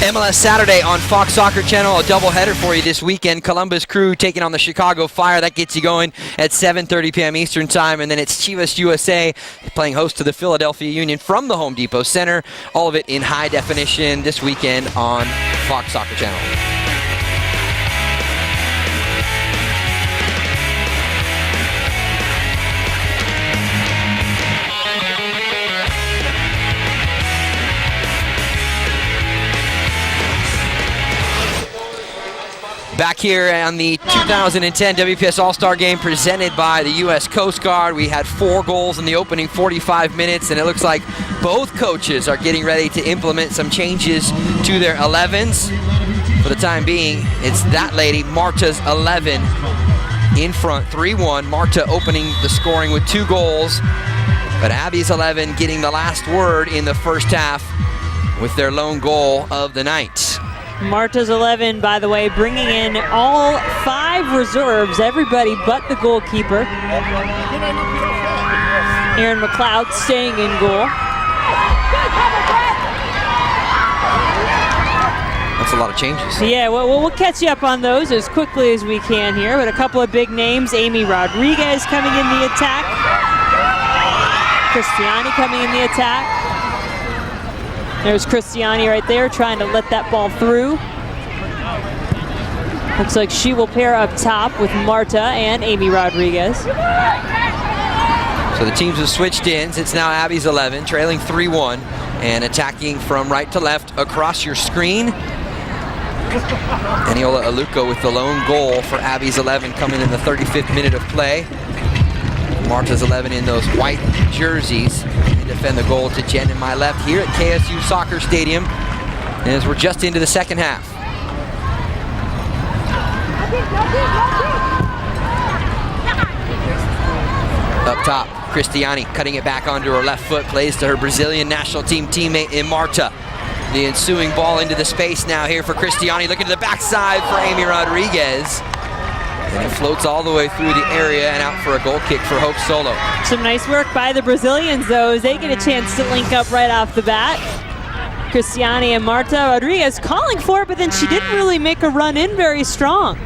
MLS Saturday on Fox Soccer Channel, a doubleheader for you this weekend. Columbus Crew taking on the Chicago Fire. That gets you going at 7:30 p.m. Eastern Time. And then it's Chivas USA playing host to the Philadelphia Union from the Home Depot Center. All of it in high definition this weekend on Fox Soccer Channel. Back here on the 2010 WPS All-Star Game presented by the U.S. Coast Guard. We had 4 goals in the opening 45 minutes, and it looks like both coaches are getting ready to implement some changes to their 11s. For the time being, it's that lady, MARTA'S 11, in front, 3-1. MARTA opening the scoring with 2 goals, but Abby's 11 getting the last word in the first half with their lone goal of the night. MARTA'S 11, by the way, bringing in all 5 reserves, everybody but the goalkeeper. Aaron McLeod staying in goal. That's a lot of changes. Yeah, we'll catch you up on those as quickly as we can here, but a couple of big names. Amy Rodriguez coming in the attack. Cristiani coming in the attack. There's Cristiani right there trying to let that ball through. Looks like she will pair up top with MARTA and Amy Rodriguez. So the teams have switched ends. It's now Abby's 11, trailing 3-1, and attacking from right to left across your screen. Eniola Aluko with the lone goal for Abby's 11 coming in the 35th minute of play. MARTA'S 11 in those white jerseys. They defend the goal to Jen in my left here at KSU Soccer Stadium as we're just into the second half. Up top, Cristiani cutting it back onto her left foot, plays to her Brazilian national team teammate in MARTA. The ensuing ball into the space now here for Cristiani, looking to the backside for Amy Rodriguez. And it floats all the way through the area and out for a goal kick for Hope Solo. Some nice work by the Brazilians, though, as they get a chance to link up right off the bat. Cristiani and MARTA. Rodriguez calling for it, but then she didn't really make a run in very strong.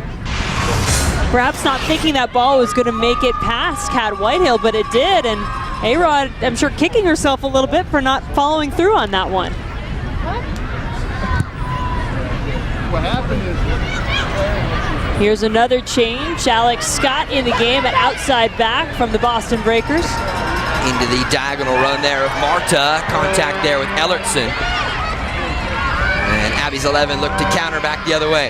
Perhaps not thinking that ball was going to make it past Kat Whitehill, but it did. And A-Rod, I'm sure, kicking herself a little bit for not following through on that one. What happened is... Here's another change. Alex Scott in the game at outside back from the Boston Breakers. Into the diagonal run there of MARTA. Contact there with Ellertson. And Abby's 11 looked to counter back the other way.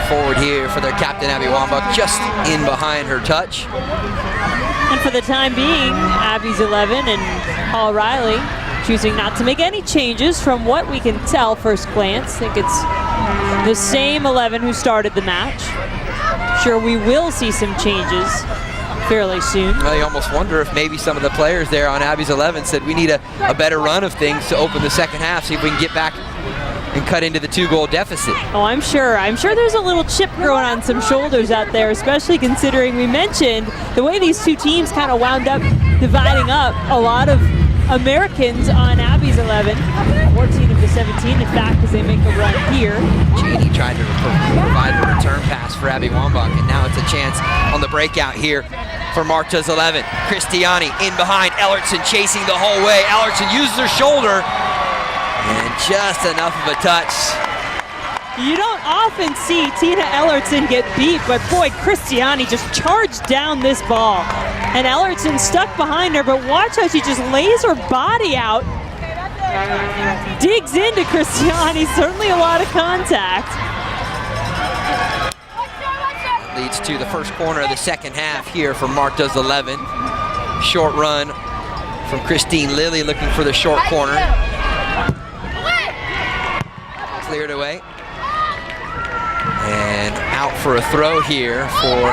Forward here for their captain, Abby Wambach, just in behind her touch. And for the time being, Abby's 11 and Paul Riley choosing not to make any changes from what we can tell first glance. I think it's the same 11 who started the match. Sure, we will see some changes fairly soon. Well, you almost wonder if maybe some of the players there on Abby's 11 said we need a better run of things to open the second half, see if we can get back and cut into the 2-goal deficit. Oh, I'm sure there's a little chip growing on some shoulders out there, especially considering we mentioned the way these two teams kind of wound up dividing up a lot of Americans on Abby's 11, 14 of the 17, in fact, as they make a run here. Cheney tried to provide the return pass for Abby Wambach, and now it's a chance on the breakout here for MARTA'S 11. Cristiani in behind, Ellertson chasing the whole way. Ellertson uses her shoulder, and just enough of a touch. You don't often see Tina Ellertson get beat, but boy, Cristiani just charged down this ball. And Ellertson stuck behind her, but watch how she just lays her body out. Digs into Cristiani, certainly a lot of contact. Leads to the first corner of the second half here for MARTA'S 11. Short run from Christine Lilly looking for the short corner. Cleared away. And out for a throw here for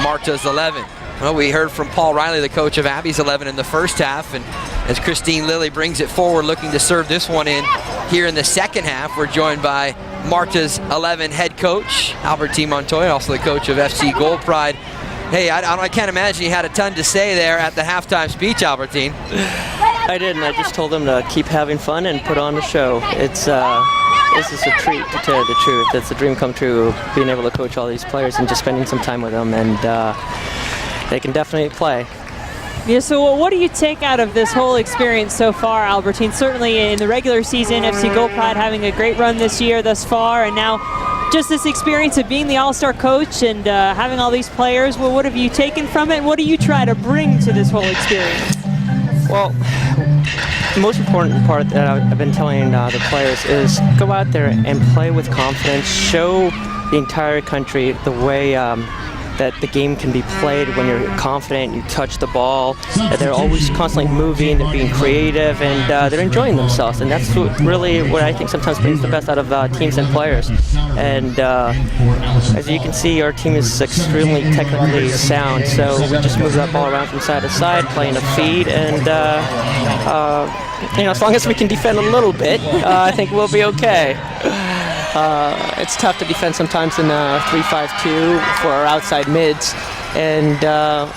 MARTA'S 11. Well, we heard from Paul Riley, the coach of Abby's 11 in the first half, and as Christine Lilly brings it forward looking to serve this one in here in the second half, we're joined by MARTA'S 11 head coach, Albertine Montoya, also the coach of FC Gold Pride. Hey, I can't imagine you had a ton to say there at the halftime speech, Albertine. I didn't. I just told them to keep having fun and put on the show. It's this is a treat, to tell you the truth. It's a dream come true, being able to coach all these players and just spending some time with them, and they can definitely play. Yeah, so what do you take out of this whole experience so far, Albertine? Certainly in the regular season, FC Gold Pride having a great run this year thus far, and now just this experience of being the all-star coach and having all these players. Well, what have you taken from it, and what do you try to bring to this whole experience? Well, the most important part that I've been telling the players is go out there and play with confidence, show the entire country the way that the game can be played when you're confident, you touch the ball, that they're always constantly moving, they're being creative, and they're enjoying themselves. And that's really what I think sometimes brings the best out of teams and players. And as you can see, our team is extremely technically sound, so we just move that ball around from side to side, playing a feed, and as long as we can defend a little bit, I think we'll be okay. It's tough to defend sometimes in 3-5-2 for our outside mids, and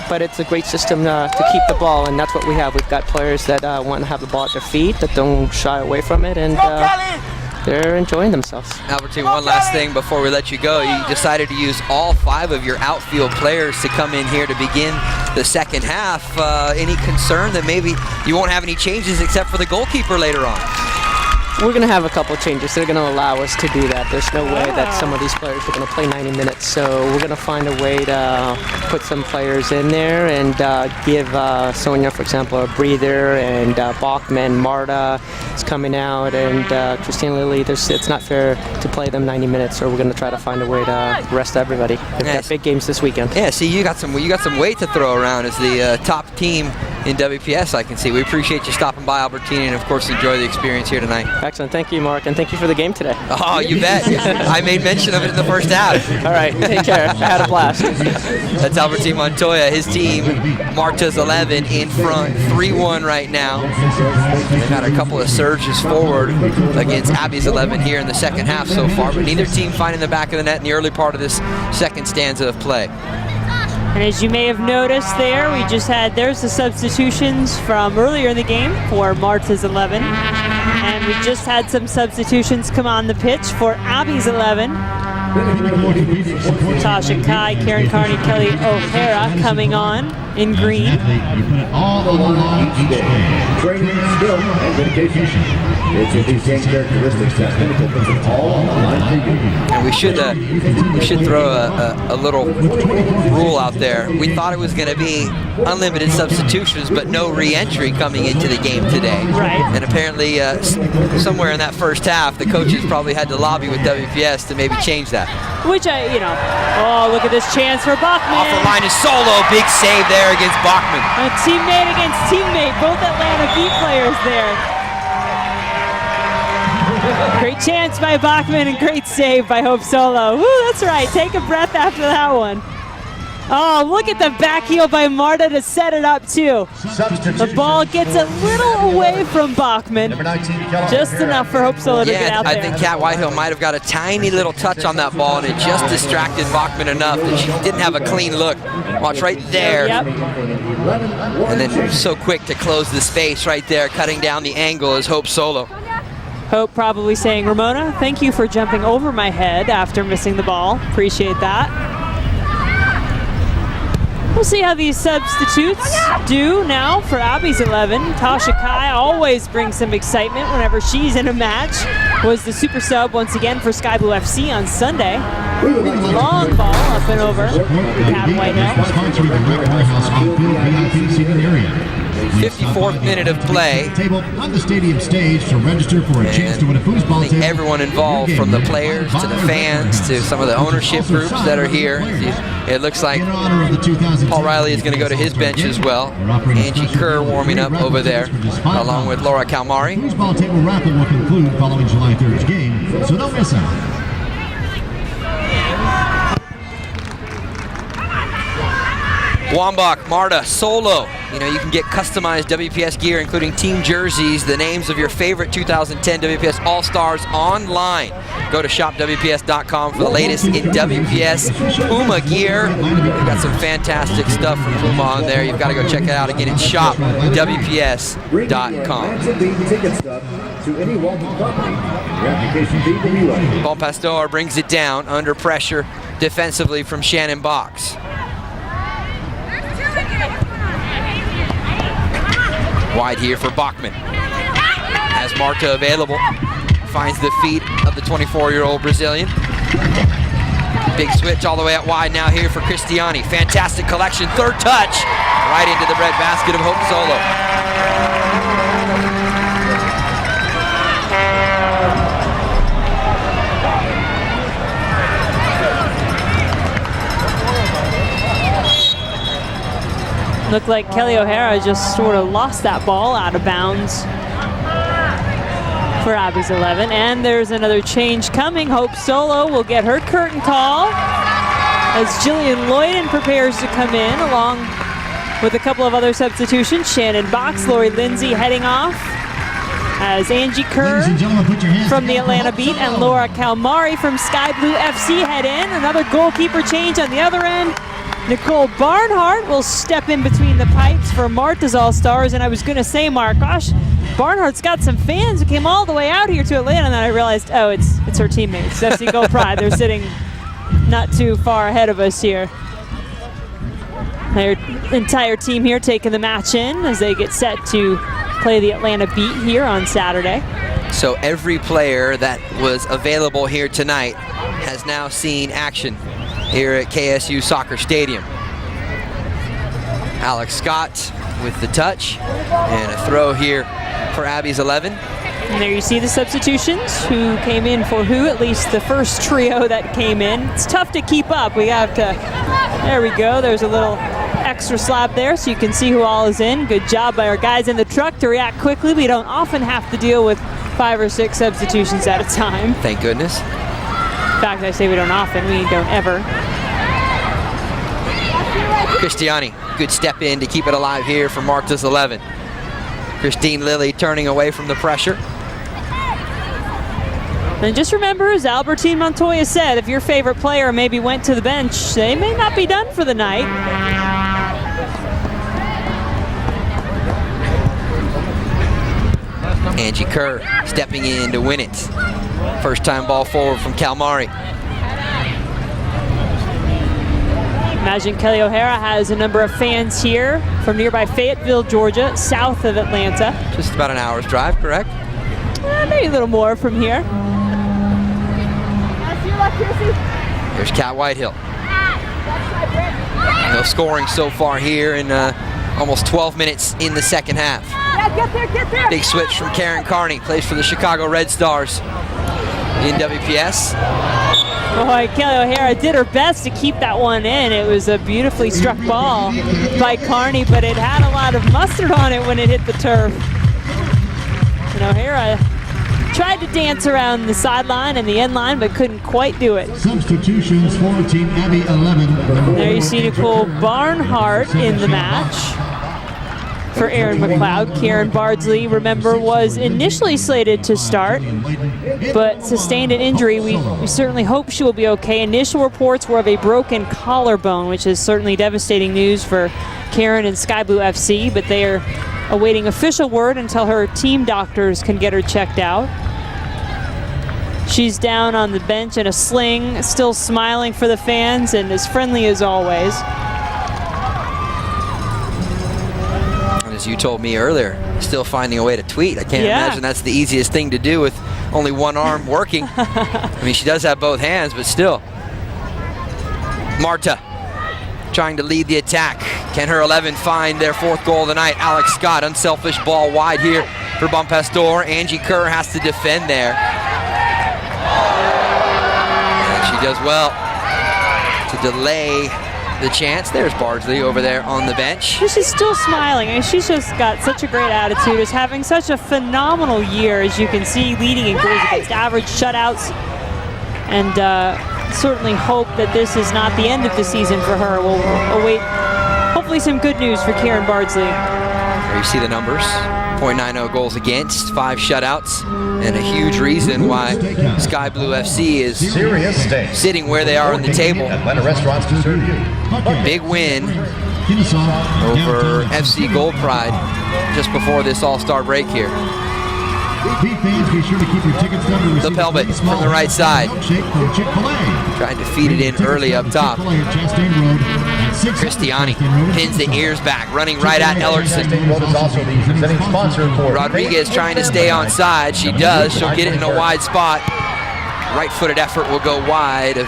but it's a great system to keep the ball, and that's what we have. We've got players that want to have the ball at their feet, that don't shy away from it, and they're enjoying themselves. Albertine, one last thing before we let you go. You decided to use all 5 of your outfield players to come in here to begin the second half. Any concern that maybe you won't have any changes except for the goalkeeper later on? We're going to have a couple of changes. They're going to allow us to do that. There's no way that some of these players are going to play 90 minutes, so we're going to find a way to put some players in there and give Sonia, for example, a breather, and Bachman, Marta is coming out, and Christine Lilly. It's not fair to play them 90 minutes, so we're going to try to find a way to rest everybody. They've got big games this weekend. Yeah, see, you got some weight to throw around as the top team in WPS, I can see. We appreciate you stopping by, Albertine, and of course enjoy the experience here tonight. Excellent. Thank you, Mark, and thank you for the game today. Oh, you bet. I made mention of it in the first half. All right, take care. I had a blast. That's Albertine Montoya. His team, MARTA'S 11, in front, 3-1 right now. They've had a couple of surges forward against Abby's 11 here in the second half so far, but neither team finding the back of the net in the early part of this second stanza of play. And as you may have noticed there, we just had, there's the substitutions from earlier in the game for MARTA'S 11. And we just had some substitutions come on the pitch for Abby's 11. Tasha Kai, Karen Carney, Kelly O'Hara coming on in green. All the line each day. Training, skill, and dedication. It's with these same characteristics that puts it all on the line for you. And we should throw a little rule out there. We thought it was going to be unlimited substitutions, but no re-entry coming into the game today. Right. And apparently, somewhere in that first half, the coaches probably had to lobby with WPS to maybe change that. Which oh, look at this chance for Bachman. Off the line is Solo, big save there against Bachman. A teammate against teammate, both Atlanta Beat players there. Great chance by Bachman and great save by Hope Solo. Woo, that's right, take a breath after that one. Oh, look at the back heel by Marta to set it up too. The ball gets a little away from Bachman. Just enough for Hope Solo to get out there. I think Kat Whitehill might have got a tiny little touch on that ball, and it just distracted Bachman enough that she didn't have a clean look. Watch right there. Yep. And then so quick to close the space right there, cutting down the angle is Hope Solo. Hope probably saying, Ramona, thank you for jumping over my head after missing the ball. Appreciate that. We'll see how these substitutes do now for Abby's 11. Tasha Kai always brings some excitement whenever she's in a match. Was the super sub once again for Sky Blue FC on Sunday. Long ball up and over. Kat Whitehill. 54th minute of play. On the stadium stage to register for a chance to win a foosball table. Everyone involved, from the players to the fans to some of the ownership groups that are here. It looks like Paul Riley is going to go to his bench as well. Angie Kerr warming up over there, along with Laura Calmari. Foosball table raffle will conclude following July 3rd's game, so don't miss out. Wambach, Marta, Solo. You know, you can get customized WPS gear, including team jerseys, the names of your favorite 2010 WPS All-Stars online. Go to shopwps.com for the latest in WPS Puma gear. We've got some fantastic stuff from Puma on there. You've got to go check it out. Again, it's shopwps.com. Ticket stub to any Wambach property. Your application fee will be waived. Bon Pastor brings it down under pressure defensively from Shannon Box. Wide here for Bachman. Has Marta available. Finds the feet of the 24-year-old Brazilian. Big switch all the way out wide now here for Cristiani. Fantastic collection. Third touch. Right into the bread basket of Hope Solo. Looked like Kelly O'Hara just sort of lost that ball out of bounds for Abby's 11. And there's another change coming. Hope Solo will get her curtain call as Jillian Lloyden prepares to come in along with a couple of other substitutions. Shannon Box, Lori Lindsay heading off as Angie Kerr from the Atlanta Beat and Laura Calmari from Sky Blue FC head in. Another goalkeeper change on the other end. Nicole Barnhart will step in between the pipes for MARTA'S All-Stars. And I was going to say, Mark, gosh, Barnhart's got some fans who came all the way out here to Atlanta, and then I realized, oh, it's her teammates, FC Go Pride. They're sitting not too far ahead of us here. Their entire team here taking the match in as they get set to play the Atlanta Beat here on Saturday. So every player that was available here tonight has now seen action here at KSU Soccer Stadium. Alex Scott with the touch and a throw here for Abby's 11. And there you see the substitutions, who came in for who, at least the first trio that came in. It's tough to keep up. We have to, there we go. There's a little extra slab there so you can see who all is in. Good job by our guys in the truck to react quickly. We don't often have to deal with 5 or 6 substitutions at a time. Thank goodness. In fact, I say we don't often, we don't ever. Cristiani, good step in to keep it alive here for MARTA'S 11. Christine Lilly turning away from the pressure. And just remember, as Albertine Montoya said, if your favorite player maybe went to the bench, they may not be done for the night. Angie Kerr stepping in to win it. First time ball forward from Calmari. Imagine Kelly O'Hara has a number of fans here from nearby Fayetteville, Georgia, south of Atlanta. Just about an hour's drive, correct? Maybe a little more from here. There's Kat Whitehill. No scoring so far here in almost 12 minutes in the second half. Get there. Big switch from Karen Carney, plays for the Chicago Red Stars in WPS. Boy, Kelly O'Hara did her best to keep that one in. It was a beautifully struck ball by Carney, but it had a lot of mustard on it when it hit the turf. And O'Hara tried to dance around the sideline and the end line, but couldn't quite do it. Substitutions for Team Abby 11. There you see Nicole Barnhart in the match for Erin McLeod. Karen Bardsley, remember, was initially slated to start, but sustained an injury. We certainly hope she will be okay. Initial reports were of a broken collarbone, which is certainly devastating news for Karen and Sky Blue FC, but they are awaiting official word until her team doctors can get her checked out. She's down on the bench in a sling, still smiling for the fans and as friendly as always. And as you told me earlier, still finding a way to tweet. I can't imagine that's the easiest thing to do with only one arm working. I mean, she does have both hands, but still. Marta trying to lead the attack. Can her 11 find their 4th goal of the night? Alex Scott, unselfish ball wide here for Bon Pastor. Angie Kerr has to defend there. And she does well to delay the chance. There's Bardsley over there on the bench. She's still smiling. I mean, she's just got such a great attitude, is having such a phenomenal year, as you can see, leading in goals against average, shutouts, and certainly hope that this is not the end of the season for her. We'll await hopefully hopefully some good news for Karen Bardsley. There you see the numbers. .90 goals against, 5 shutouts, and a huge reason why Sky Blue FC is sitting where they are on the table. Big win over FC Gold Pride just before this All-Star break here. The Pelbit from the right side. Tried to feed it in early up top. Christiani pins the ears back, running right at Ellerson. Rodriguez trying to stay on side. She does. She'll get it in a wide spot. Right-footed effort will go wide of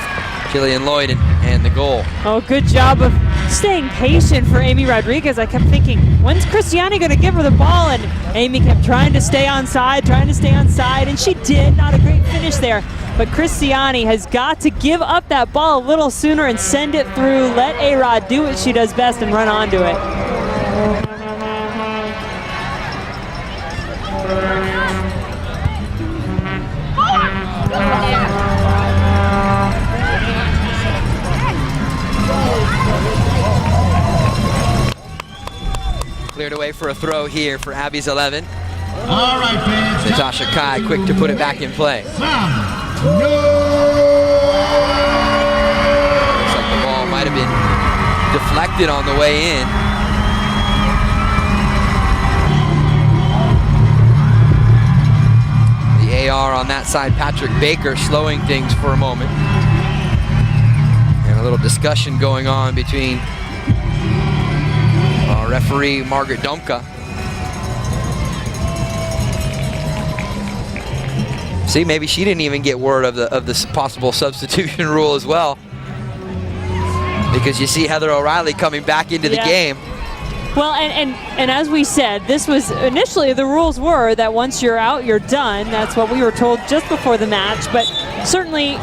Killian Lloyd and the goal. Oh, good job of staying patient for Amy Rodriguez. I kept thinking, when's Christiani going to give her the ball? And Amy kept trying to stay on side, and she did. Not a great finish there. But Christiani has got to give up that ball a little sooner and send it through. Let A-Rod do what she does best and run onto it. Cleared away for a throw here for Abby's 11. All right, fans. Natasha Kai quick to put it back in play. Looks like the ball might have been deflected on the way in. The AR on that side, Patrick Baker, slowing things for a moment. And a little discussion going on between referee Margaret Domka. See, maybe she didn't even get word of the possible substitution rule as well, because you see Heather O'Reilly coming back into the game. Well, and as we said, this was initially, the rules were that once you're out, you're done. That's what we were told just before the match, but certainly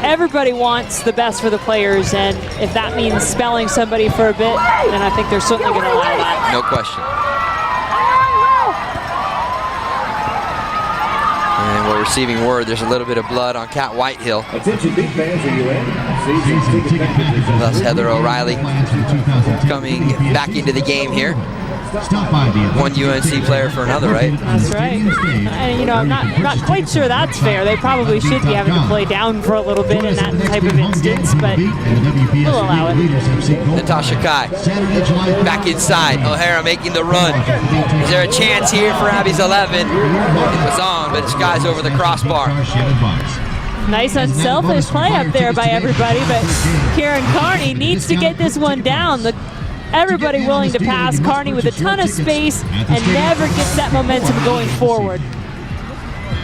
everybody wants the best for the players, and if that means spelling somebody for a bit, then I think they're certainly going to allow that. No question. And we're receiving word there's a little bit of blood on Kat Whitehill. Attention, big fans, are you in? Thus Heather O'Reilly coming back into the game here. One UNC player for another, right? That's right. And you know, I'm not quite sure that's fair. They probably should be having to play down for a little bit in that type of instance, but we'll allow it. Natasha Kai back inside. O'Hara making the run. Is there a chance here for Abby's 11? It was on, but Sky's over the crossbar. Nice unselfish play up there by everybody, but Karen Carney needs to get this one down. Everybody willing to pass. Carney with a ton of space and never gets that momentum going forward.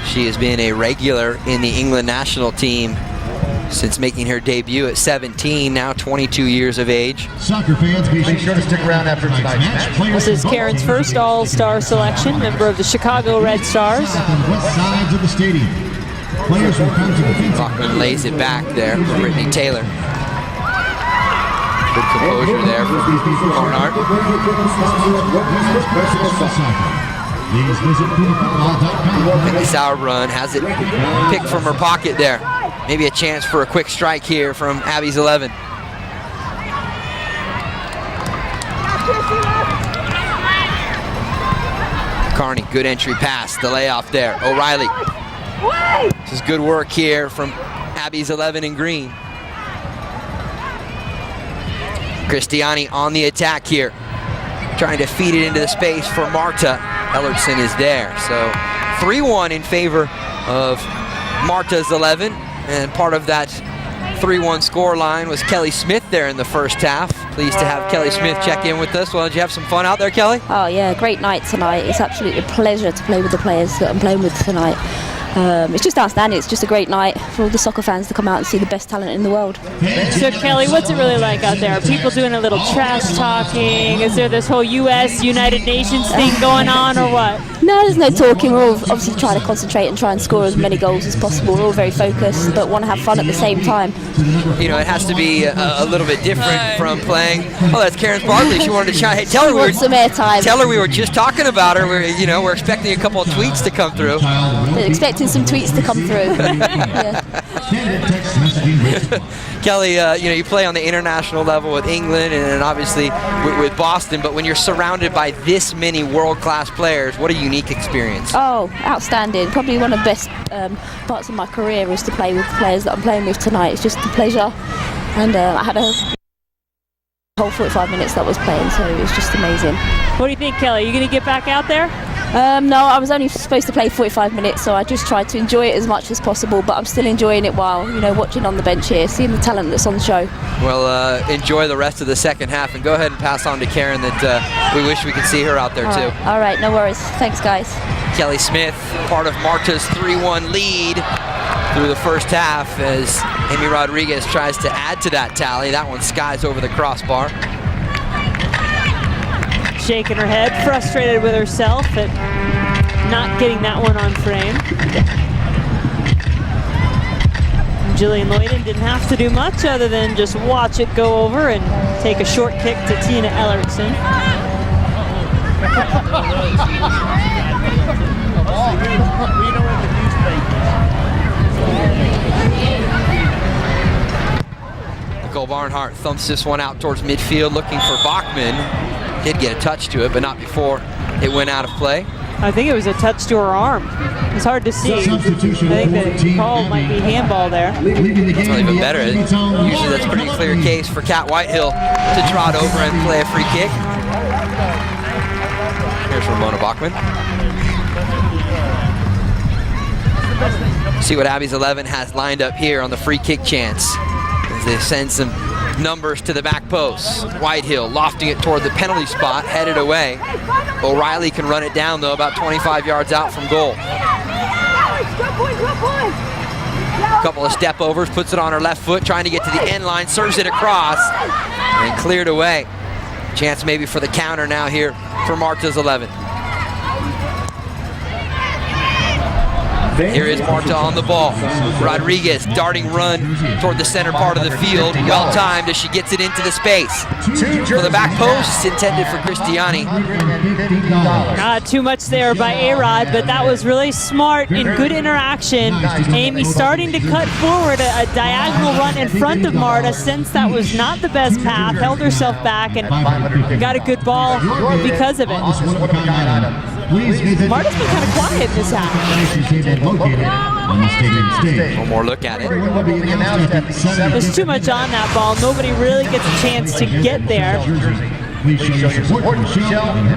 She has been a regular in the England national team since making her debut at 17, now 22 years of age. Soccer fans, be sure to stick around after tonight's match. This is Karen's first All-Star selection, member of the Chicago Red Stars. West sides of the stadium. Players will come to the fence. Bachman lays it back there for Brittany Taylor. Good composure there from Barnard. And the Sauerbrunn has it picked from her pocket there. Maybe a chance for a quick strike here from Abby's 11. Carney, good entry pass, the layoff there. O'Reilly. This is good work here from Abby's 11 in green. Christiani on the attack here, trying to feed it into the space for Marta. Ellerson is there, so 3-1 in favor of Marta's 11, and part of that 3-1 score line was Kelly Smith there in the first half. Pleased to have Kelly Smith check in with us. Well, did you have some fun out there, Kelly? Oh yeah, great night tonight. It's absolutely a pleasure to play with the players that I'm playing with tonight. It's just outstanding. It's just a great night for all the soccer fans to come out and see the best talent in the world. So Kelly, what's it really like out there? Are people doing a little trash talking? Is there this whole U.S. United Nations thing going on, or what? No, there's no talking. We're all obviously trying to concentrate and try and score as many goals as possible. We're all very focused, but want to have fun at the same time. You know, it has to be a little bit different from playing. Oh, that's Karen Bartley. She wanted to chat. Hey, tell her some airtime. Tell her we were just talking about her. We're expecting a couple of tweets to come through. Expect expecting some tweets to come through. Yeah. Kelly, you play on the international level with England and then obviously with Boston, but when you're surrounded by this many world-class players, what a unique experience. Oh, outstanding. Probably one of the best parts of my career is to play with the players that I'm playing with tonight. It's just a pleasure. And I had a whole 45 minutes that was playing, so it was just amazing. What do you think, Kelly? You going to get back out there? No, I was only supposed to play 45 minutes, so I just tried to enjoy it as much as possible, but I'm still enjoying it while, watching on the bench here, seeing the talent that's on the show. Well, enjoy the rest of the second half, and go ahead and pass on to Karen that we wish we could see her out there too. All right, no worries. Thanks, guys. Kelly Smith, part of MARTA'S 3-1 lead through the first half as Amy Rodriguez tries to add to that tally. That one skies over the crossbar. Shaking her head, frustrated with herself at not getting that one on frame. Jillian Loyden didn't have to do much other than just watch it go over and take a short kick to Tina Ellertson. Nicole Barnhart thumps this one out towards midfield, looking for Bachman. Did get a touch to it, but not before it went out of play. I think it was a touch to her arm. It's hard to see. I think the call might be handball there. That's not even better. Usually that's a pretty clear case for Kat Whitehill to trot over and play a free kick. Here's Ramona Bachman. See what Abby's 11 has lined up here on the free kick chance. As they send some numbers to the back post. Whitehill lofting it toward the penalty spot, headed away. O'Reilly can run it down though, about 25 yards out from goal. A couple of step overs, puts it on her left foot, trying to get to the end line, serves it across, and cleared away. Chance maybe for the counter now here for MARTA'S 11. Here is Marta on the ball. Rodriguez darting run toward the center part of the field. Well timed as she gets it into the space. For the back post, intended for Christiani. Not too much there by A-Rod, but that was really smart and good interaction. Amy starting to cut forward a diagonal run in front of Marta, since that was not the best path, held herself back and got a good ball because of it. Marta's been kind of quiet this half. One more look at it. There's too much on that ball. Nobody really gets a chance to get there.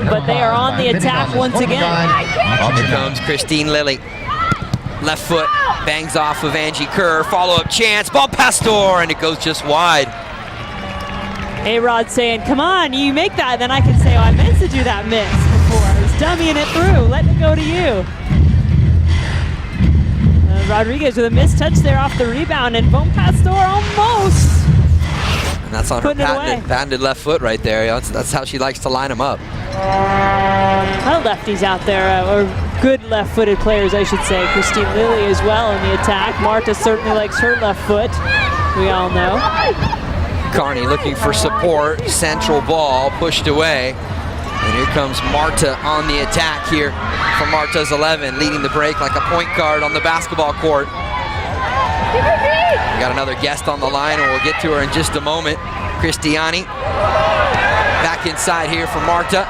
But they are on the attack once again. Here comes Christine Lilly. Left foot bangs off of Angie Kerr. Follow-up chance. Ball past door, and it goes just wide. A-Rod saying, come on, you make that. Then I can say, oh, I meant to do that miss before. I was dummying it through. Letting it go to you. Rodriguez with a missed touch there off the rebound, and Bon Pastor almost. And that's on her patented left foot right there. That's how she likes to line them up. A lot of lefties out there, or good left-footed players, I should say. Christine Lilly as well in the attack. Marta certainly likes her left foot, we all know. Carney looking for support. Central ball pushed away. And here comes Marta on the attack here for MARTA'S 11, leading the break like a point guard on the basketball court. We got another guest on the line, and we'll get to her in just a moment. Christiani back inside here for Marta.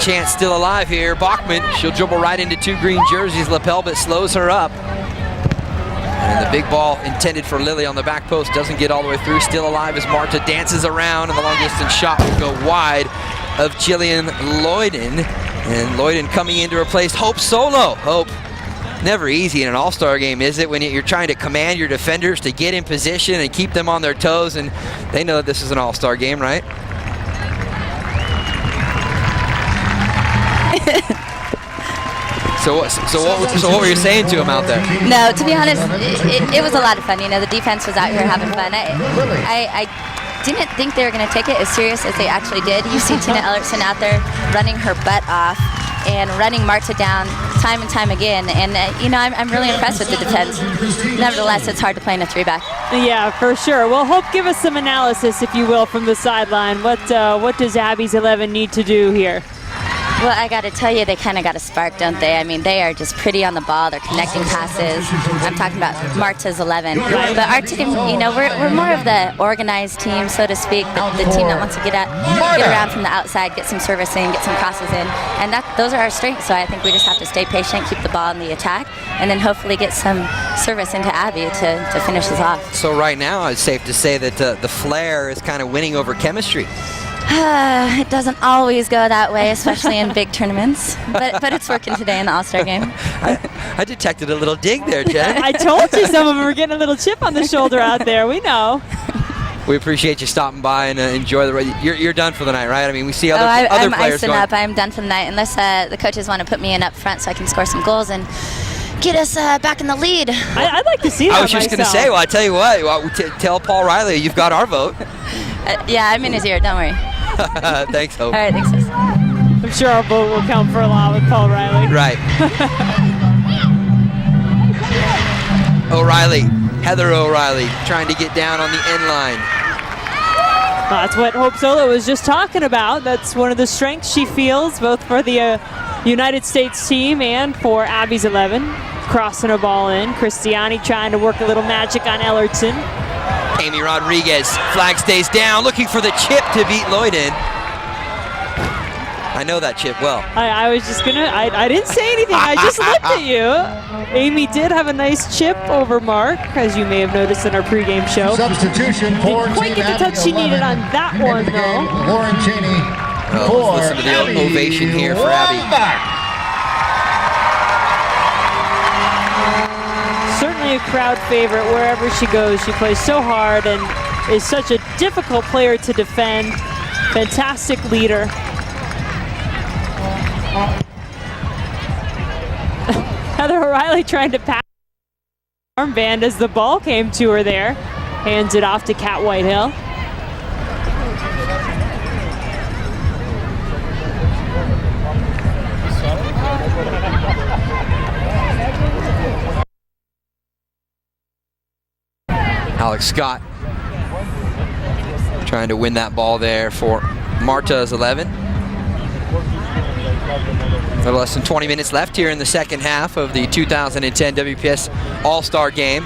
Chance still alive here. Bachman, she'll dribble right into two green jerseys. Lapel, but slows her up. And the big ball intended for Lilly on the back post doesn't get all the way through. Still alive as Marta dances around, and the long distance shot will go wide of Jillian Loyden. And Loyden coming in to replace Hope Solo. Hope, never easy in an all-star game, is it, when you're trying to command your defenders to get in position and keep them on their toes, and they know that this is an all-star game, right? So what were you saying to him out there? No, to be honest, it was a lot of fun. You know, the defense was out here having fun. I didn't think they were going to take it as serious as they actually did. You see Tina Ellertson out there running her butt off and running Marta down time and time again. And, you know, I'm really impressed with the defense. Nevertheless, it's hard to play in a three-back. Yeah, for sure. Well, Hope, give us some analysis, if you will, from the sideline. What does Abby's 11 need to do here? Well, I got to tell you, they kind of got a spark, don't they? I mean, they are just pretty on the ball. They're connecting passes. I'm talking about MARTA'S 11. But our team, you know, we're more of the organized team, so to speak, the team that wants to get around from the outside, get some service in, get some crosses in. And those are our strengths, so I think we just have to stay patient, keep the ball in the attack, and then hopefully get some service into Abby to finish us off. So right now, it's safe to say that the flair is kind of winning over chemistry. It doesn't always go that way, especially in big tournaments. But it's working today in the All-Star game. I detected a little dig there, Jen. I told you some of them were getting a little chip on the shoulder out there. We know. We appreciate you stopping by and enjoy the race. You're done for the night, right? I mean, we see other I'm players icing going. up. I'm done for the night, unless the coaches want to put me in up front so I can score some goals and get us back in the lead. I'd like to see that. I was just going to say, well, I tell you what, tell Paul Riley you've got our vote. Yeah, I'm in his ear. Don't worry. Thanks, Hope. All right, thanks. Sis. I'm sure our vote will count for a lot with Paul Riley. Right. O'Reilly, Heather O'Reilly, trying to get down on the end line. That's what Hope Solo was just talking about. That's one of the strengths she feels, both for the United States team and for Abby's 11. Crossing a ball in. Christiani trying to work a little magic on Ellerton. Amy Rodriguez, flag stays down, looking for the chip to beat Lloyden. I know that chip well. I was just gonna, I didn't say anything, I just looked at you. Amy did have a nice chip over Mark, as you may have noticed in our pregame show. Substitution for Didn't quite get the touch she needed on that one, though. Lauren Cheney Oh, let's listen to the ovation here for Abby. Certainly a crowd favorite wherever she goes. She plays so hard and is such a difficult player to defend. Fantastic leader. Heather O'Reilly trying to pass armband as the ball came to her there. Hands it off to Kat Whitehill. Alex Scott trying to win that ball there for MARTA'S 11. A little less than 20 minutes left here in the second half of the 2010 WPS All-Star Game.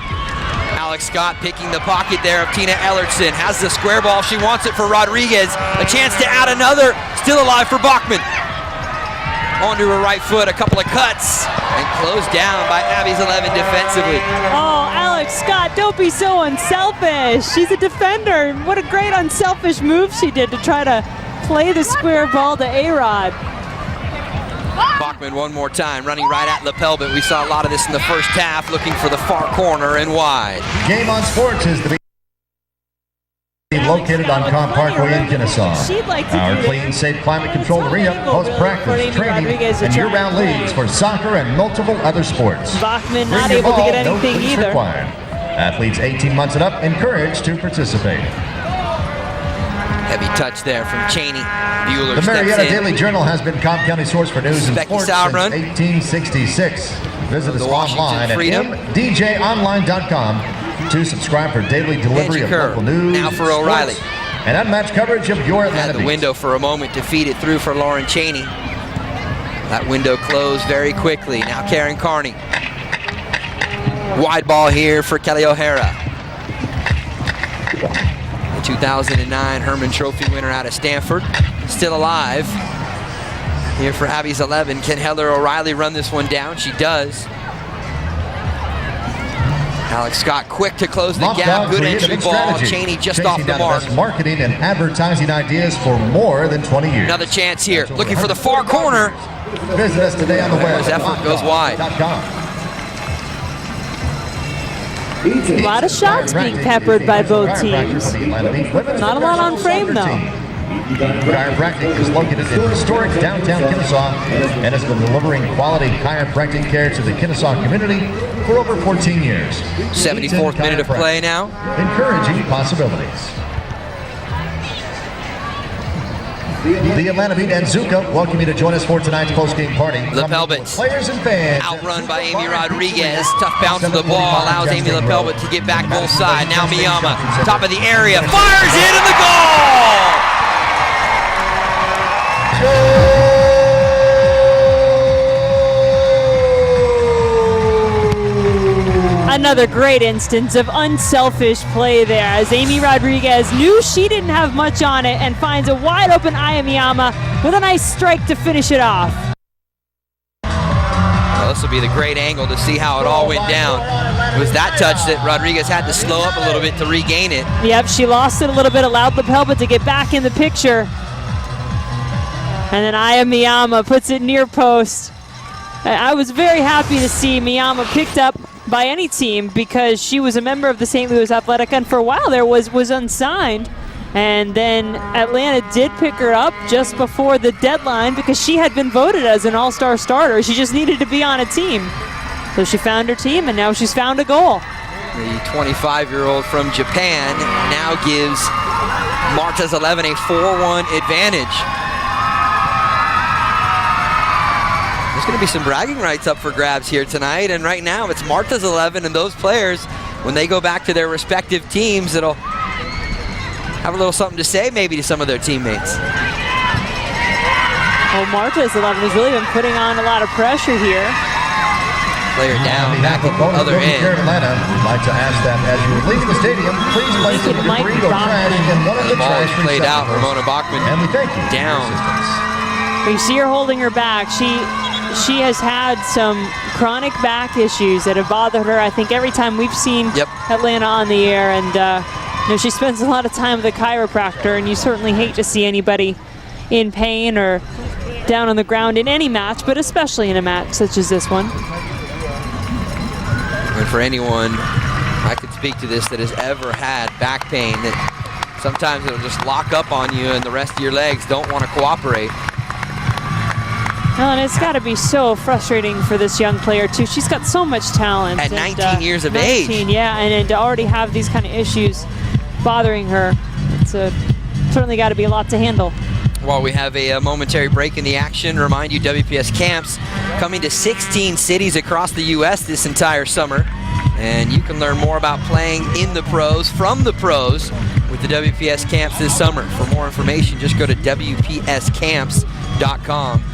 Alex Scott picking the pocket there of Tina Ellertson. Has the square ball. She wants it for Rodriguez. A chance to add another. Still alive for Bachman. Onto her right foot. A couple of cuts. And closed down by Abby's 11 defensively. Oh, Alex Scott, don't be so unselfish. She's a defender. What a great unselfish move she did to try to play the square ball to A-Rod. Bachman one more time, running right at lapel, but we saw a lot of this in the first half, looking for the far corner and wide. Game on Sports is to be located on Cobb Parkway in Kennesaw. Our clean, safe, climate-controlled arena hosts practice, training, and year-round leagues for soccer and multiple other sports. Bachman not able to get anything either. Required. Athletes 18 months and up encouraged to participate. Heavy touch there from Cheney. Bueller The Marietta steps in. Daily Journal has been Cobb County source for news and Becky sports since Sauerbrunn. 1866. Visit us The Washington online at Freedom. mdjonline.com to subscribe for daily delivery of Kerr, local news, now for O'Reilly. sports, and unmatched coverage of your Had Atlanta the Beats. window for a moment to feed it through for Lauren Cheney. That window closed very quickly. Now Karen Carney. Wide ball here for Kelly O'Hara. The 2009 Herman Trophy winner out of Stanford. Still alive. Here for Abby's 11. Can Heather O'Reilly run this one down? She does. Alex Scott quick to close the gap. Good entry ball. Cheney just off the mark. Marketing and advertising ideas for more than 20 years. Another chance here. Looking for the far corner. Visit us today on the web. His effort goes wide. A lot of shots being peppered by both teams. Not a lot on frame, though. Chiropractic is located in historic downtown Kennesaw and has been delivering quality chiropractic care to the Kennesaw community for over 14 years. 74th minute of play now. Encouraging possibilities. The Atlanta Beat and Zuka welcome you to join us for tonight's post-game party. Lapelbit. Players and fans. Outrun by Amy Rodriguez. Tough bounce of the ball. Allows Amy Lapelbit to get back both sides. Now Miyama. Top of the area. Fires in and the goal! Another great instance of unselfish play there as Amy Rodriguez knew she didn't have much on it and finds a wide open Miyama with a nice strike to finish it off. Well, this will be the great angle to see how it all went down. It was that touch that Rodriguez had to slow up a little bit to regain it. Yep, she lost it a little bit, allowed the pelvis to get back in the picture. And then Miyama puts it near post. I was very happy to see Miyama picked up by any team because she was a member of the St. Louis Athletic and for a while there was unsigned. And then Atlanta did pick her up just before the deadline because she had been voted as an all-star starter. She just needed to be on a team. So she found her team and now she's found a goal. The 25-year-old from Japan now gives MARTA'S 11 a 4-1 advantage. There's going to be some bragging rights up for grabs here tonight, and right now it's MARTA'S 11, and those players, when they go back to their respective teams, it'll have a little something to say maybe to some of their teammates. Well, MARTA'S 11 has really been putting on a lot of pressure here. Player down, back at the other end. Atlanta, we'd like to ask that as you leave the stadium, please place some debris or trash in one of the ball trash is played out. Ramona Bachman and we thank you down. You see her holding her back. She has had some chronic back issues that have bothered her, I think, every time we've seen Atlanta on the air. And you know, she spends a lot of time with a chiropractor, and you certainly hate to see anybody in pain or down on the ground in any match, but especially in a match such as this one. And for anyone, I could speak to this, that has ever had back pain, that sometimes it'll just lock up on you and the rest of your legs don't want to cooperate. Well, and it's got to be so frustrating for this young player, too. She's got so much talent. At 19 years of age. Yeah, and to already have these kind of issues bothering her, it's certainly got to be a lot to handle. While we have a momentary break in the action, remind you WPS camps coming to 16 cities across the U.S. this entire summer. And you can learn more about playing in the pros, from the pros, with the WPS camps this summer. For more information, just go to WPScamps.com.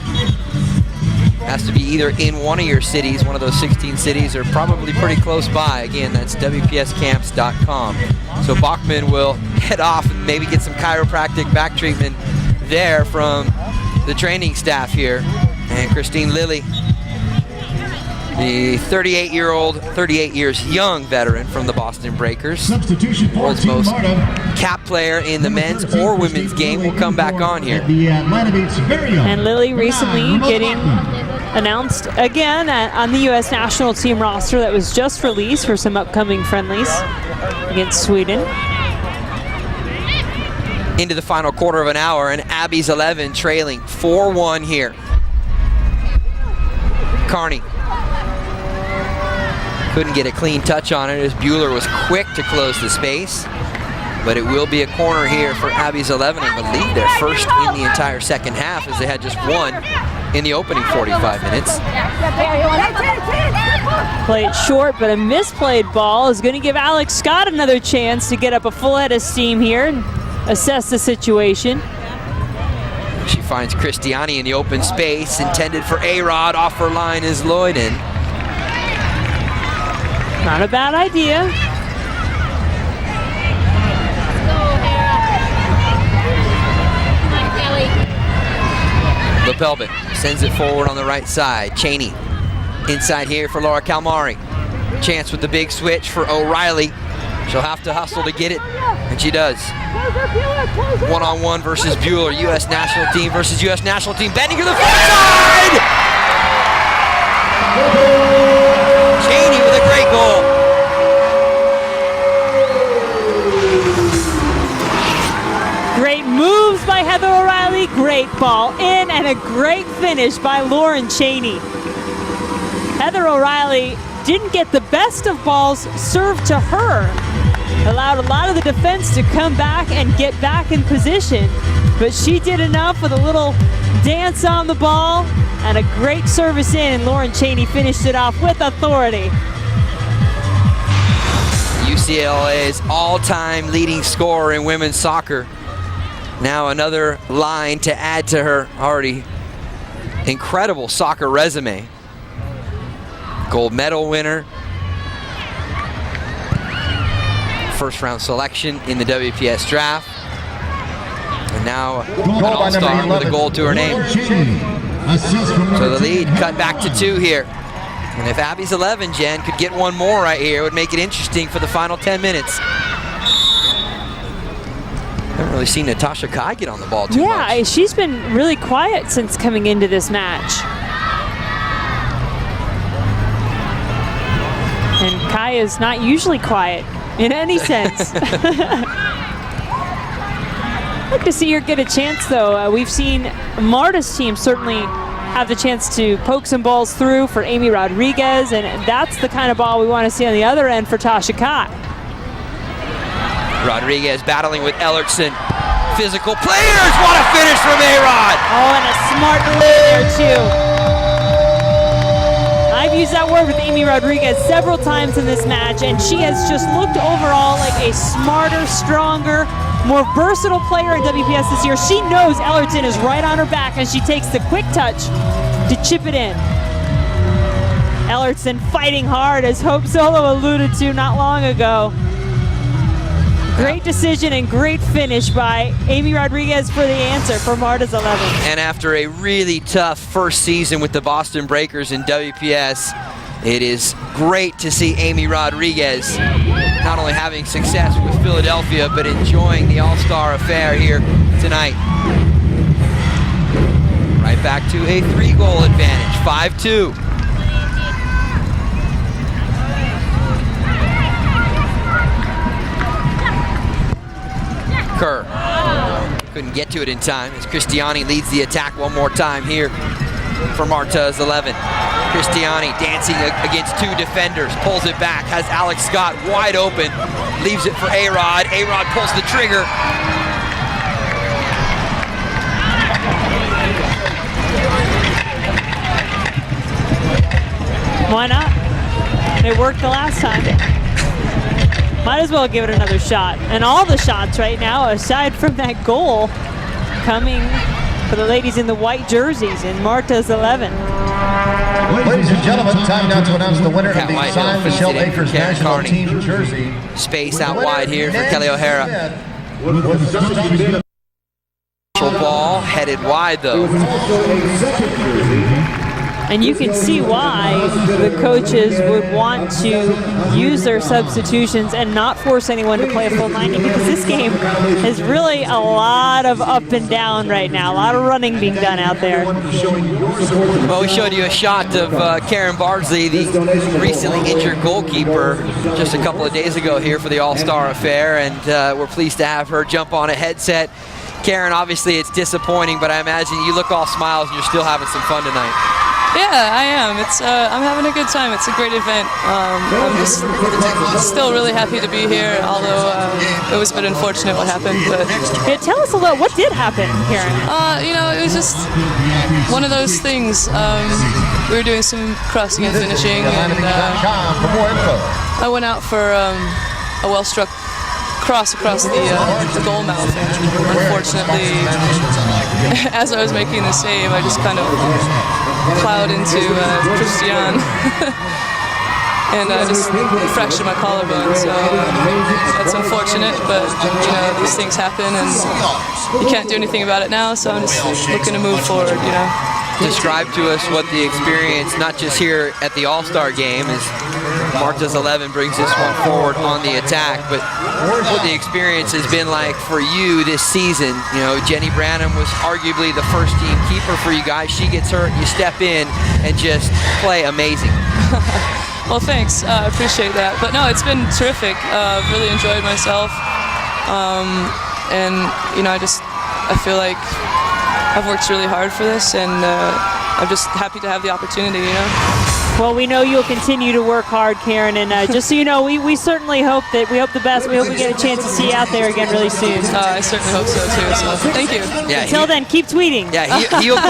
Has to be either in one of your cities, one of those 16 cities, or probably pretty close by. Again, that's WPScamps.com. So Bachman will head off and maybe get some chiropractic back treatment there from the training staff here. And Christine Lilly, the 38 years young veteran from the Boston Breakers, world's most capped player in the men's or women's game, will come back on here. And Lilly recently getting announced again on the U.S. national team roster that was just released for some upcoming friendlies against Sweden. Into the final quarter of an hour, and Abby's 11 trailing 4-1 here. Carney couldn't get a clean touch on it as Bueller was quick to close the space. But it will be a corner here for Abby's 11, I believe their first in the entire second half, as they had just one in the opening 45 minutes. Play it short, but a misplayed ball is going to give Alex Scott another chance to get up a full head of steam here and assess the situation. She finds Christiani in the open space, intended for A-Rod. Off her line is Lloyden. Not a bad idea. Lepelbit sends it forward on the right side. Cheney inside here for Laura Calmari. Chance with the big switch for O'Reilly. She'll have to hustle to get it, and she does. One-on-one versus Bueller. U.S. national team versus U.S. national team. Bending to the far side! Cheney with a great goal. Great moves by Heather O'Reilly, great ball in, and a great finish by Lauren Cheney. Heather O'Reilly didn't get the best of balls served to her. Allowed a lot of the defense to come back and get back in position, but she did enough with a little dance on the ball and a great service in, and Lauren Cheney finished it off with authority. UCLA's all-time leading scorer in women's soccer. Now another line to add to her already incredible soccer resume. Gold medal winner, first-round selection in the WPS draft. And now an Goal by number All-Star with a 11, goal to her name. Cheney. Assist from So the lead cut back to 2 here. And if Abby's 11, Jen, could get one more right here, it would make it interesting for the final 10 minutes. Haven't really seen Natasha Kai get on the ball too much. Yeah, she's been really quiet since coming into this match. And Kai is not usually quiet in any sense. I'd like to see her get a chance, though. We've seen MARTA'S team certainly have the chance to poke some balls through for Amy Rodriguez, and that's the kind of ball we want to see on the other end for Tasha Kai. Rodriguez battling with Ellertson. Physical players, what a finish from A-Rod! Oh, and a smart play there, too. I've used that word with Amy Rodriguez several times in this match, and she has just looked overall like a smarter, stronger, more versatile player in WPS this year. She knows Ellerton is right on her back, and she takes the quick touch to chip it in. Ellerton fighting hard, as Hope Solo alluded to not long ago. Great decision and great finish by Amy Rodriguez for the answer for MARTA'S 11. And after a really tough first season with the Boston Breakers in WPS, it is great to see Amy Rodriguez not only having success with Philadelphia, but enjoying the All-Star affair here tonight. Right back to a 3-goal advantage, 5-2. Kerr couldn't get to it in time as Cristiani leads the attack one more time here for MARTA'S 11. Cristiani dancing against 2 defenders, pulls it back, has Alex Scott wide open, leaves it for A-Rod. A-Rod pulls the trigger. Why not? It worked the last time. Might as well give it another shot. And all the shots right now, aside from that goal, coming for the ladies in the white jerseys in MARTA'S 11. Ladies and gentlemen, time now to announce the winner of Cat the White signed feeds Michelle it in for Akers Karen National Carney. Team jersey. Space out wide here for Kelly O'Hara. Ball headed wide though. And you can see why the coaches would want to use their substitutions and not force anyone to play a full 90, because this game is really a lot of up and down right now, a lot of running being done out there. Well, we showed you a shot of Karen Bardsley, the recently injured goalkeeper, just a couple of days ago here for the All-Star affair, and we're pleased to have her jump on a headset. Karen, obviously it's disappointing, but I imagine you look all smiles and you're still having some fun tonight. Yeah, I am. I'm having a good time. It's a great event. I'm just still really happy to be here, although it was a bit unfortunate what happened. But yeah, tell us a little, what did happen, Karen? It was just one of those things. We were doing some crossing and finishing, and I went out for a well-struck cross across the goal mouth, and unfortunately, as I was making the save, I just kind of plowed into Christian and just fractured my collarbone. So that's unfortunate, but these things happen, and you can't do anything about it now. So I'm just looking to move forward. Describe to us what the experience, not just here at the All-Star Game, as MARTA'S 11 brings this one forward on the attack, but what the experience has been like for you this season. Jenny Branham was arguably the first-team keeper for you guys. She gets hurt, you step in and just play amazing. Well, thanks. I appreciate that. But no, it's been terrific. I've really enjoyed myself, and I feel like I've worked really hard for this, and I'm just happy to have the opportunity, Well, we know you'll continue to work hard, Karen, and just so you know, we certainly hope the best. We hope we get a chance to see you out there again really soon. I certainly hope so, too, so thank you. Yeah, Until then, keep tweeting. Yeah,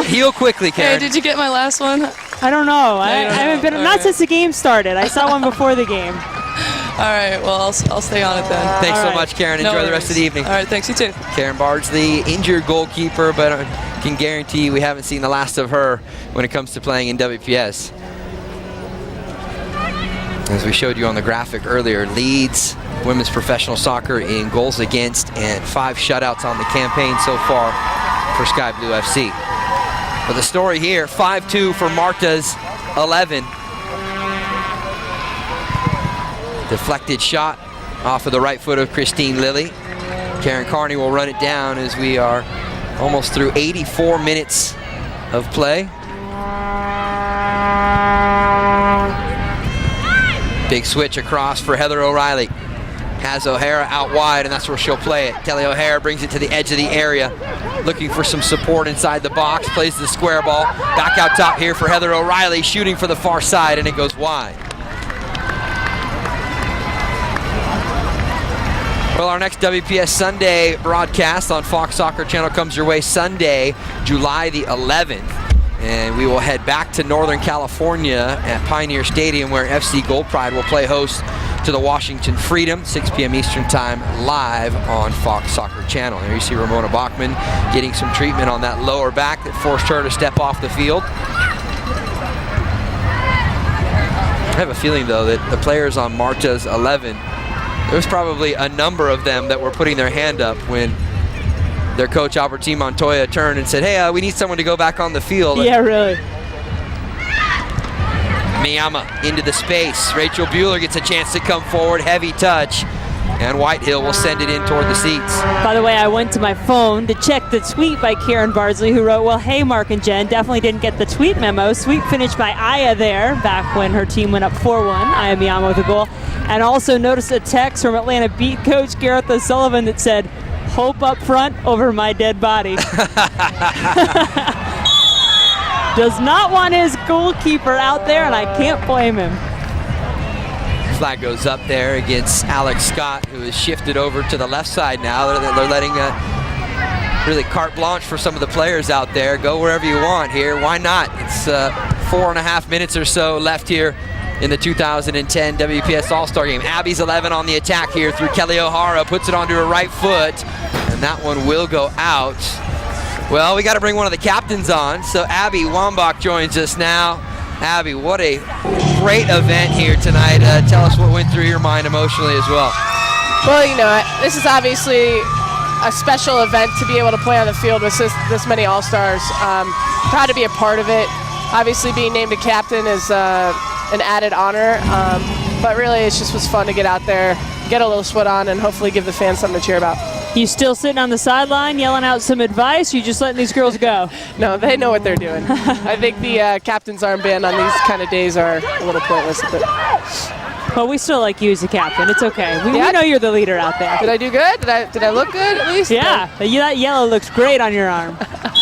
heal quickly, Karen. Hey, did you get my last one? I don't know. I haven't been, not since the game started. I saw one before the game. All right, well, I'll stay on it then. Thanks so much, Karen. Enjoy the rest of the evening. All right, thanks, you too. Karen Bardsley, injured goalkeeper, but I can guarantee we haven't seen the last of her when it comes to playing in WPS. As we showed you on the graphic earlier, leads women's professional soccer in goals against and 5 shutouts on the campaign so far for Sky Blue FC. But the story here, 5-2 for MARTA'S 11. Deflected shot off of the right foot of Christine Lilly. Karen Carney will run it down as we are almost through 84 minutes of play. Big switch across for Heather O'Reilly. Has O'Hara out wide, and that's where she'll play it. Kelly O'Hara brings it to the edge of the area, looking for some support inside the box, plays the square ball. Back out top here for Heather O'Reilly, shooting for the far side, and it goes wide. Well, our next WPS Sunday broadcast on Fox Soccer Channel comes your way Sunday, July the 11th. And we will head back to Northern California at Pioneer Stadium, where FC Gold Pride will play host to the Washington Freedom, 6 p.m. Eastern Time, live on Fox Soccer Channel. There you see Ramona Bachman getting some treatment on that lower back that forced her to step off the field. I have a feeling, though, that the players on MARTA'S 11, there was probably a number of them that were putting their hand up when their coach, Albertine Montoya, turned and said, hey, we need someone to go back on the field. Yeah, really. Miyama into the space. Rachel Bueller gets a chance to come forward. Heavy touch. And Whitehill will send it in toward the seats. By the way, I went to my phone to check the tweet by Karen Bardsley, who wrote, well, hey, Mark and Jen, definitely didn't get the tweet memo. Sweet finish by Aya there, back when her team went up 4-1. Aya Miyama with a goal. And also noticed a text from Atlanta beat coach Gareth O'Sullivan that said, hope up front over my dead body. Does not want his goalkeeper out there, and I can't blame him. Flag goes up there against Alex Scott, who is shifted over to the left side now. They're letting really carte blanche for some of the players out there. Go wherever you want here. Why not? It's 4.5 minutes or so left here in the 2010 WPS All-Star Game. Abby's 11 on the attack here through Kelly O'Hara. Puts it onto her right foot, and that one will go out. Well, we got to bring one of the captains on. So Abby Wambach joins us now. Abby, what a great event here tonight. Tell us what went through your mind emotionally as well. Well, you know, this is obviously a special event to be able to play on the field with this many All-Stars. Proud to be a part of it. Obviously, being named a captain is an added honor, but really it just was fun to get out there, get a little sweat on, and hopefully give the fans something to cheer about. You still sitting on the sideline yelling out some advice? You just letting these girls go? No, they know what they're doing. I think the captain's armband on these kind of days are a little pointless. Well, we still like you as a captain. It's okay. We know you're the leader out there. Did I do good? Did I look good at least? Yeah, that yellow looks great on your arm.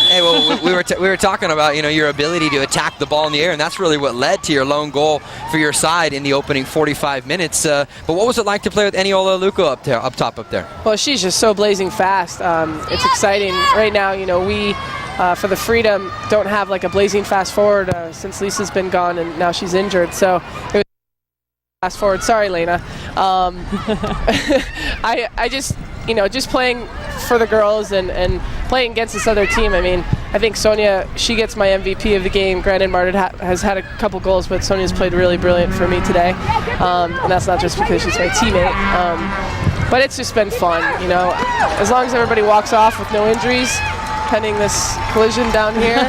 Hey, well, we were talking about, you know, your ability to attack the ball in the air, and that's really what led to your lone goal for your side in the opening 45 minutes. But what was it like to play with Eniola Aluko up top up there? Well, she's just so blazing fast. It's exciting. Right now, you know, we for the Freedom don't have like a blazing fast forward since Lisa's been gone and now she's injured. So it was fast forward. Sorry, Lena. I just, you know, just playing for the girls and playing against this other team. I mean, I think Sonia, she gets my MVP of the game. Granted, Marta has had a couple goals, but Sonia's played really brilliant for me today. And that's not just because she's my teammate. But it's just been fun, you know. As long as everybody walks off with no injuries, pending this collision down here,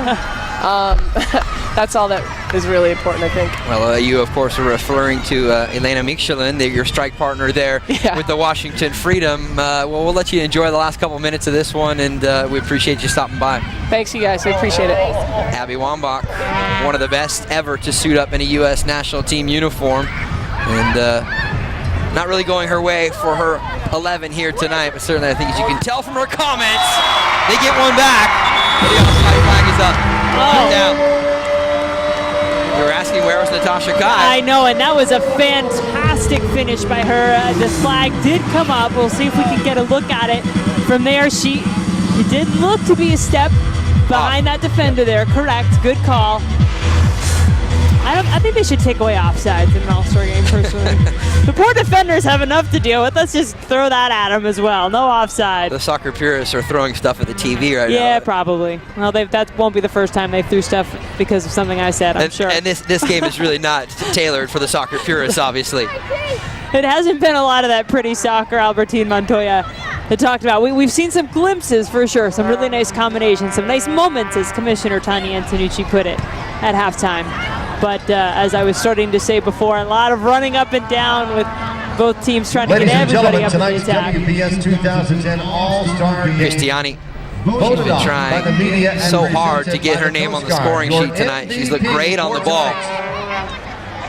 that's all that is really important, I think. Well, you, of course, are referring to Elena Michelin, your strike partner there with the Washington Freedom. Well, we'll let you enjoy the last couple minutes of this one, and we appreciate you stopping by. Thanks, you guys. I appreciate it. Abby Wambach, one of the best ever to suit up in a U.S. national team uniform, and not really going her way for her 11 here tonight, but certainly I think, as you can tell from her comments, they get one back. The offside flag is up. Down. You were asking where was Natasha Kai. I know, and that was a fantastic finish by her. The flag did come up. We'll see if we can get a look at it. From there, it did look to be a step behind that defender there. Correct. Good call. I think they should take away offsides in an All-Star game, personally. The poor defenders have enough to deal with. Let's just throw that at them as well. No offside. The soccer purists are throwing stuff at the TV right now. Yeah, probably. Well, that won't be the first time they threw stuff because of something I said, I'm sure. And this game is really not tailored for the soccer purists, obviously. It hasn't been a lot of that pretty soccer Albertine Montoya had talked about. We've seen some glimpses for sure, some really nice combinations, some nice moments, as Commissioner Tanya Antonucci put it at halftime. But as I was starting to say before, a lot of running up and down with both teams trying to get everybody up in the attack. WPS 2010 All-Star Game. Christiani, she's been trying so hard to get her name on the scoring sheet tonight. She's looked great on the ball.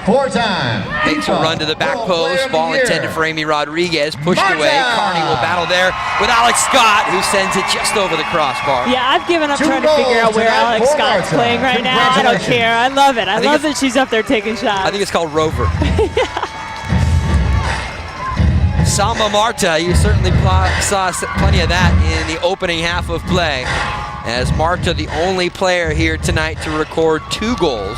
Four-time. Makes a run to the back post. Ball intended for Amy Rodriguez. Pushed away. Carney will battle there with Alex Scott, who sends it just over the crossbar. Yeah, I've given up trying to figure out where Alex Scott's playing right now. I don't care. I love it. I love that she's up there taking shots. I think it's called Rover. Samba Marta, you certainly saw plenty of that in the opening half of play, as Marta, the only player here tonight to record 2 goals.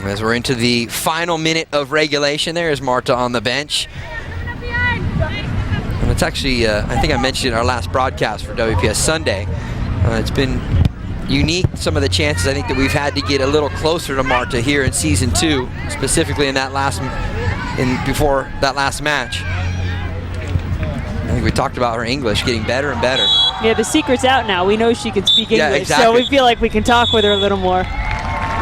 As we're into the final minute of regulation, there is Marta on the bench. And it's actually, I think I mentioned in our last broadcast for WPS Sunday, it's been unique, some of the chances I think that we've had to get a little closer to Marta here in season 2, specifically in that before that last match. I think we talked about her English getting better and better. Yeah, the secret's out now. We know she can speak English, yeah, exactly. So we feel like we can talk with her a little more.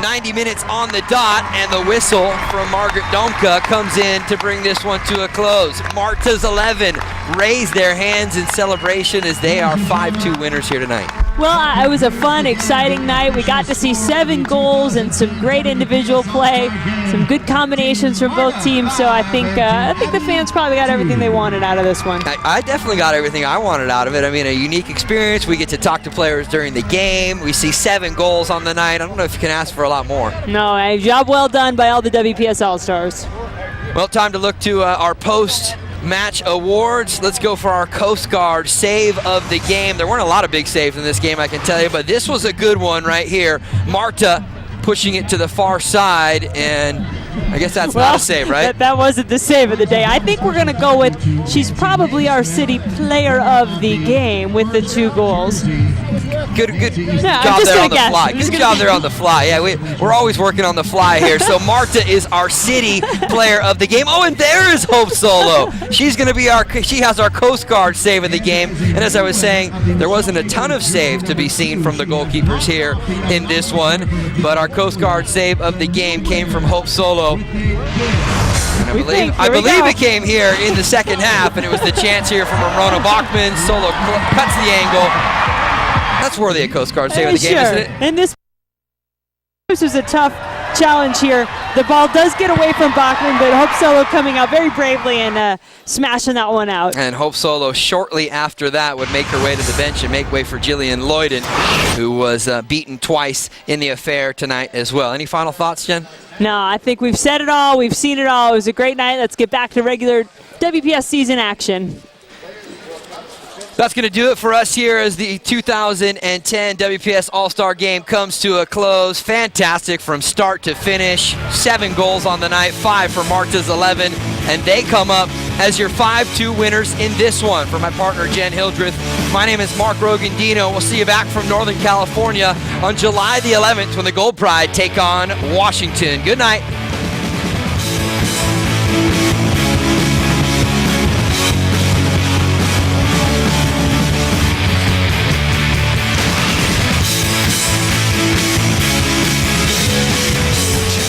90 minutes on the dot, and the whistle from Margaret Domka comes in to bring this one to a close. Marta's 11 raise their hands in celebration as they are 5-2 winners here tonight. Well, it was a fun, exciting night. We got to see 7 goals and some great individual play, some good combinations from both teams. So I think the fans probably got everything they wanted out of this one. I definitely got everything I wanted out of it. I mean, a unique experience. We get to talk to players during the game. We see 7 goals on the night. I don't know if you can ask for a lot more. No, a job well done by all the WPS All-Stars. Well, time to look to our post-match awards. Let's go for our Coast Guard save of the game. There weren't a lot of big saves in this game, I can tell you, but this was a good one right here. Marta pushing it to the far side, and I guess that's not a save, right? That wasn't the save of the day. I think we're going to go with, she's probably our city player of the game with the 2 goals. Good job there on the fly. Good job there on the fly. Yeah, we're always working on the fly here. So Marta is our city player of the game. Oh, and there is Hope Solo. She's going to be she has our Coast Guard save of the game. And as I was saying, there wasn't a ton of saves to be seen from the goalkeepers here in this one, but our Coast Guard save of the game came from Hope Solo. And I believe it came here in the second half, and it was the chance here from Ramona Bachman. Solo cuts the angle. That's worthy of Coast Guard save of the game, isn't it? And this was a tough challenge here. The ball does get away from Bachman, but Hope Solo coming out very bravely and smashing that one out. And Hope Solo shortly after that would make her way to the bench and make way for Jillian Lloyden, who was beaten twice in the affair tonight as well. Any final thoughts, Jen? No, I think we've said it all. We've seen it all. It was a great night. Let's get back to regular WPS season action. That's going to do it for us here as the 2010 WPS All-Star Game comes to a close. Fantastic from start to finish. 7 goals on the night, 5 for Marta's 11, and they come up as your 5-2 winners in this one. For my partner, Jen Hildreth, my name is Mark Rogandino. We'll see you back from Northern California on July the 11th when the Gold Pride take on Washington. Good night.